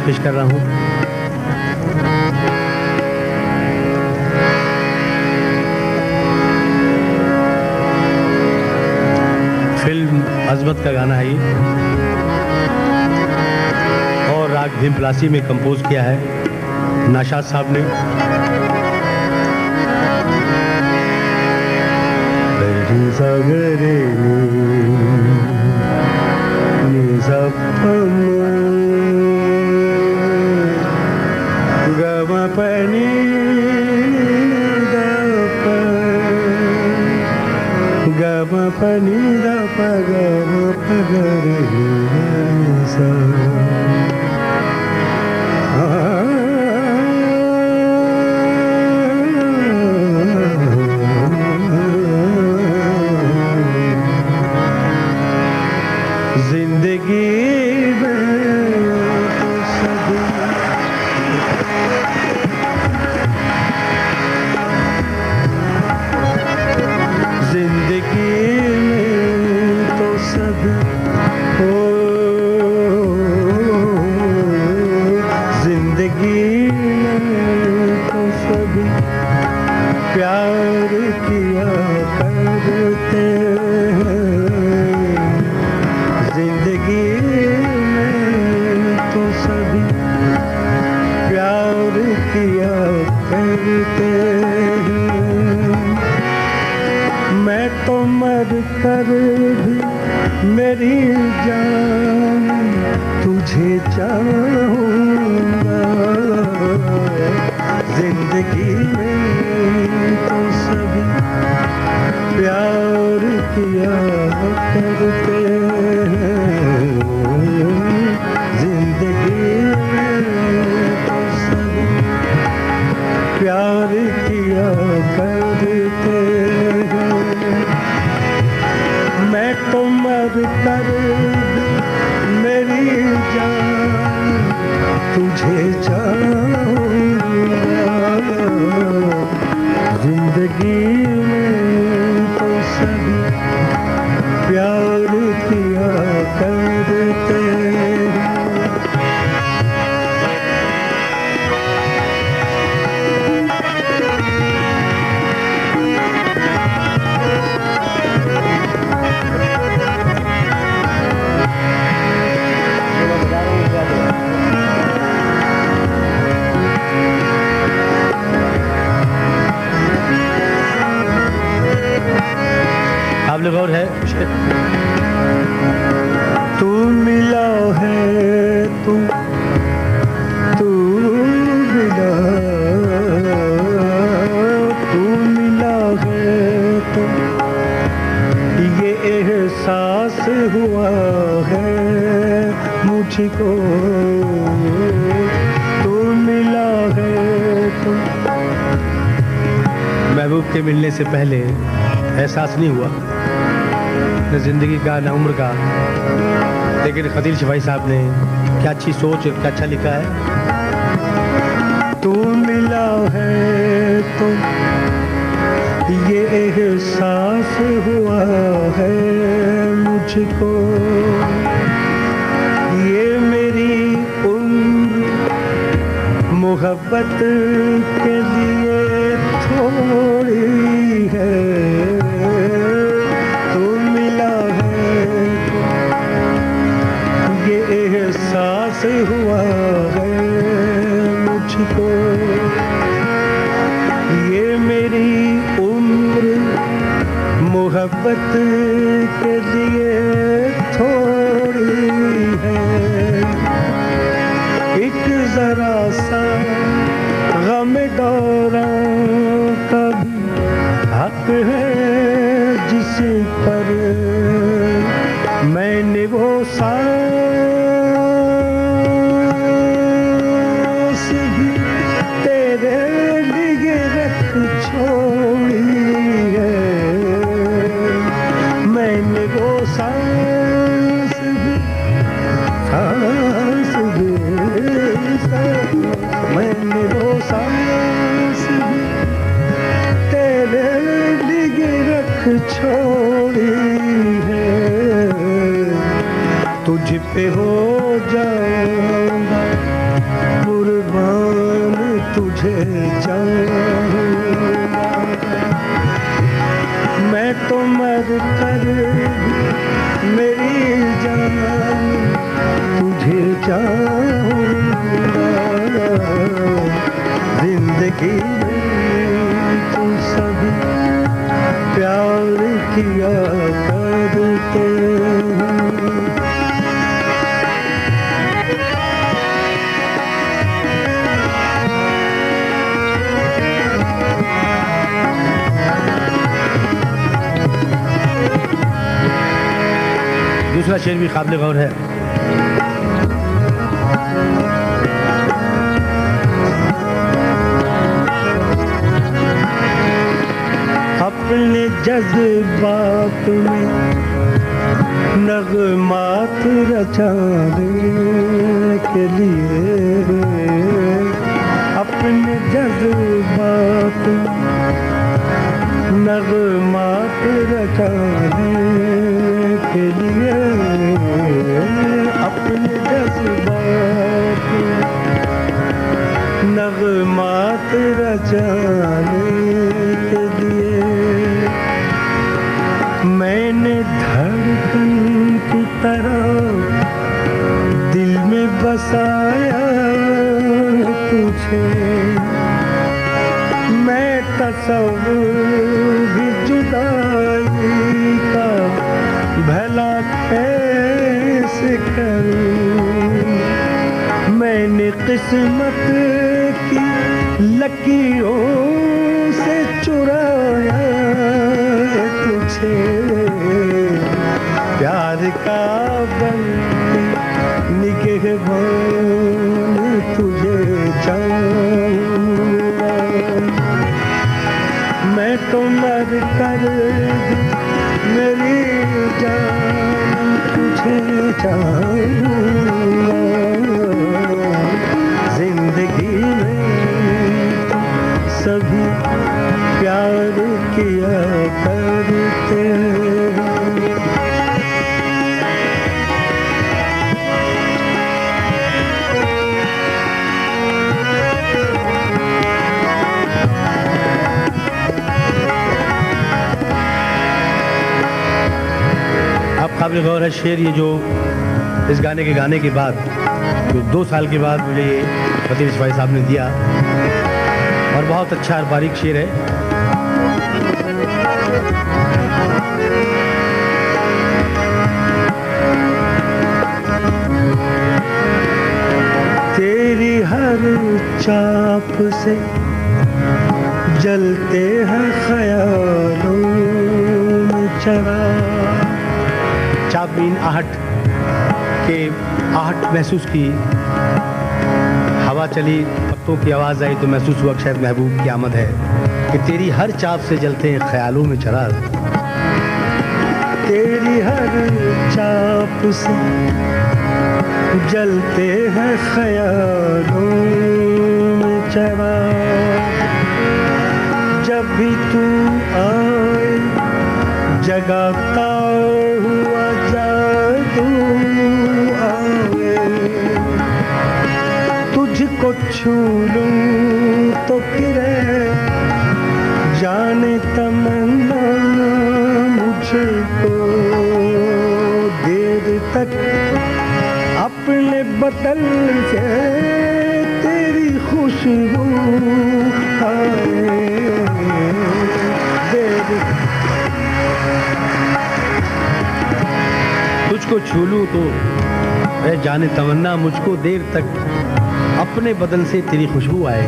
पेश कर रहा हूँ। फिल्म अजमत का गाना है ये, और राग भीम पलासी में कंपोज किया है नाशाद साहब ने। सागरे गमपनी गमपनी पगर मेरी जान तुझे चाहूँगा, जिंदगी में तो सभी प्यार किया करते हैं, जिंदगी में तो सभी प्यार किया करते हैं। मैं तो मर कर मेरी जान तुझे चाहूँगा, जिंदगी में तो सभी प्यार किया करते हैं। आप लोग और है तू मिला है तू मिला, तू मिला है तो ये एहसास हुआ है मुझको, तू मिला है तो। महबूब के मिलने से पहले एहसास नहीं हुआ न जिंदगी का न उम्र का, लेकिन खदील शिफाई साहब ने क्या अच्छी सोच, क्या अच्छा लिखा है। तू मिला है तो ये एहसास हुआ है मुझको, ये मेरी उम्र मोहब्बत के लिए थोड़ी है। तू मिला है ये एहसास हुआ है मुझको, ये मेरी उम्र मोहब्बत के लिए थोड़ी है। एक जरा सा गम दौरां का भी हक है जिस पर मैंने वो सांस भी तेरे लिए रख छोड़ी है। मैंने वो सांस भी मैंने वो सांस भी तेरे लिए रख छोड़ी है। तुझ पे हो जाऊंगा तुझे चाहूंगा, मैं तो मर कर मेरी जान तुझे चाहूंगा, जिंदगी में तू सभी प्यार किया करते हैं। दूसरा शेर भी काबिल गौर है। अपने जज्बात में नगमात रचाने के लिए, अपने जज्बात नगमात रचाने के लिए, अपने जज्बात नगमात रचाने के लिए, मैंने धड़कन की तरह दिल में बसाया तुझे, मैं तसव्वुर भी जुदाई का भला कैसे करूं, मैंने किस्मत की लकीरों से चुराया तुझे, प्यार का बंदी निगहबान तुझे चाहूंगा, मैं तो मर कर मेरी जान तुझे चाहूंगा, जिंदगी में सभी प्यार किया करते हैं। काबिल गौर है शेर ये जो इस गाने के गाने के बाद जो 2 साल के बाद मुझे ये फतेह इस्माइल साहब ने दिया, और बहुत अच्छा और बारीक शेर है। तेरी हर चाप से जलते हैं ख्यालों में चिराग, चाप मीन आहट के, आहट महसूस की, हवा चली पत्तों की आवाज़ आई तो महसूस हुआ शायद महबूब की आमद है, कि तेरी हर चाप से जलते हैं ख्यालों में चिराग, तेरी हर चाप से जलते हैं ख्यालों में चिराग, जब भी तू आए जगाता हुआ जादू आए, तुझको छू लूं तो गिरे जाने तमन्ना मुझको, देर तक अपने बदल से तेरी खुशबू आए, देर तुझको छू लूं तो है जाने तमन्ना मुझको, देर तक अपने बदन से तेरी खुशबू आए,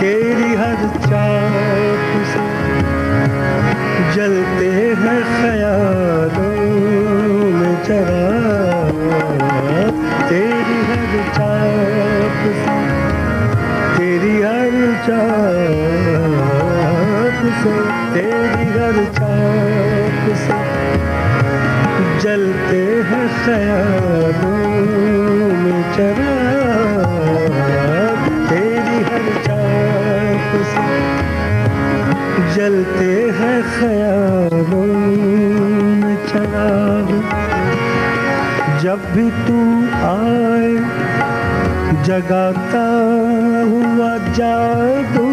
तेरी हर चाप से जलते हैं ख्यालों में चिराग, तेरी हर चाप से, तेरी हर चाप से, तेरी हर चाप से जलते हैं ख्यालों में चिराग, तेरी हर चाप से जलते हैं ख्यालों में चिराग, जब भी तू आए जगाता हुआ जादू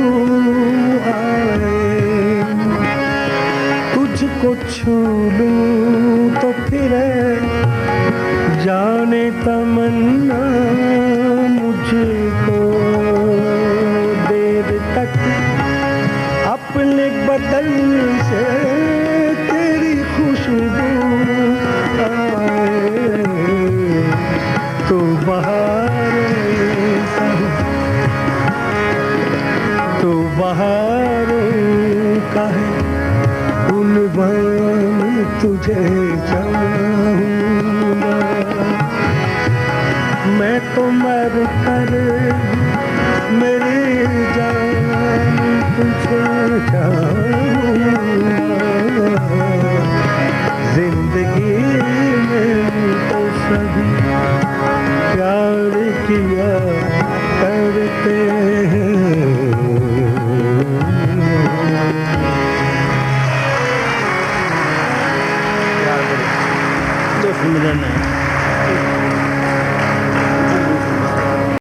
आए, तुझको छू लूं तो फिर जाने तमन्ना मुझको, देर तक अपने बदन से तेरी खुशबू आए, तो बहारे तो बहारों का है उन्वान, तुझे चाहूंगा मैं तो मर कर मेरी जान तुझे चाहूंगा, जिंदगी में तो सभी प्यार किया करते हैं। तो फिल्म